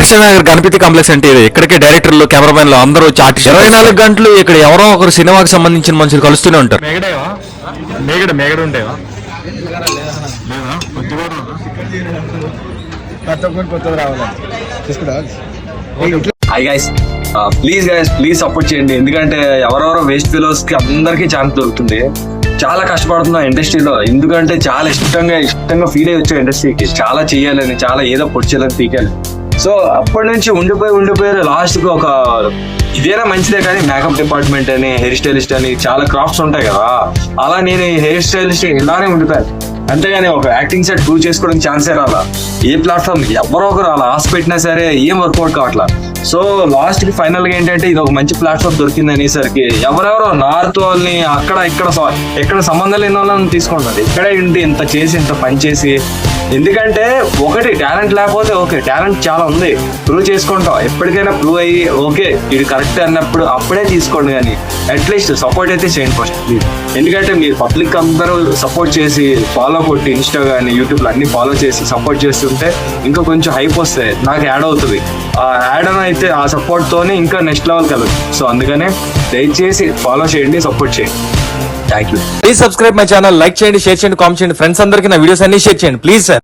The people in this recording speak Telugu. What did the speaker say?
కృష్ణనగర్ గణపతి కాంప్లెక్స్ అంటే ఇది. ఇక్కడికి డైరెక్టర్లు, కెమెరామెన్లు అందరూ వచ్చి ఆర్టిస్ట్ 24 గంటలు ఇక్కడ ఎవరో ఒకరు సినిమాకి సంబంధించిన మనుషులు కలుస్తూనే ఉంటారు. మేగడ ఉండేవా? హాయ్ గైస్, ప్లీజ్ సపోర్ట్ చేయండి. ఎందుకంటే ఎవరెవరో వేస్ట్ ఫెలోస్ కి అందరికీ ఛాన్స్ దొరుకుతుంది. చాలా కష్టపడుతున్నా ఇండస్ట్రీలో, ఎందుకంటే చాలా ఇష్టంగా ఫీల్ అయ్యి వచ్చా ఇండస్ట్రీకి. చాలా చెయ్యాలని, చాలా ఏదో పొడిచేయాలని పీకాలి. సో అప్పటి నుంచి ఉండిపోయారు. లాస్ట్ కి ఒక ఇదేనా మంచిదే, కానీ మేకప్ డిపార్ట్మెంట్ అని, హెయిర్ స్టైలిస్ట్ అని చాలా క్రాఫ్ట్స్ ఉంటాయి కదా, అలా నేను హెయిర్ స్టైలిస్ట్ ఇలానే ఉండిపోయాను. అంతేగాని ఒక యాక్టింగ్ సెట్ ప్రూవ్ చేసుకోవడానికి ఛాన్సే రాలా. ఏ ప్లాట్ఫామ్ ఎవరో ఒకరు అలా ఆశ పెట్టినా సరే ఏం వర్కౌట్ కావట్లా. సో లాస్ట్ కి ఫైనల్ గా ఏంటంటే ఇది ఒక మంచి ప్లాట్ఫామ్ దొరికింది అనేసరికి ఎవరెవరో నార్త్ వాళ్ళని ఎక్కడ సంబంధం లేని వాళ్ళని తీసుకుంటారు. ఇక్కడే ఉండి ఇంత చేసి ఇంత పని చేసి, ఎందుకంటే ఒకటి టాలెంట్ లేకపోతే ఓకే, టాలెంట్ చాలా ఉంది, ప్రూవ్ చేసుకుంటాం. ఎప్పటికైనా ప్రూవ్ అయ్యి ఓకే ఇది కరెక్ట్ అన్నప్పుడు అప్పుడే తీసుకోండి, కానీ అట్లీస్ట్ సపోర్ట్ అయితే చేయండి ఫస్ట్ ప్లీజ్. ఎందుకంటే మీరు పబ్లిక్ అందరూ సపోర్ట్ చేసి ఫాలో కొట్టి ఇన్స్టా కానీ యూట్యూబ్లో అన్ని ఫాలో చేసి సపోర్ట్ చేస్తుంటే ఇంకా కొంచెం హైప్ వస్తే నాకు యాడ్ అవుతుంది. ఆ యాడ్ అని అయితే ఆ సపోర్ట్ తోనే ఇంకా నెక్స్ట్ లెవెల్కి వెళ్ళదు. సో అందుకనే దయచేసి ఫాలో చేయండి, సపోర్ట్ చేయండి. Thank you. Please subscribe my channel. Like చేయండి, షేర్ చేయండి, కామెంట్ చేయండి. ఫ్రెండ్స్ అందరికీ నా వీడియోస్ అన్ని షేర్ చేయండి ప్లీజ్ సార్.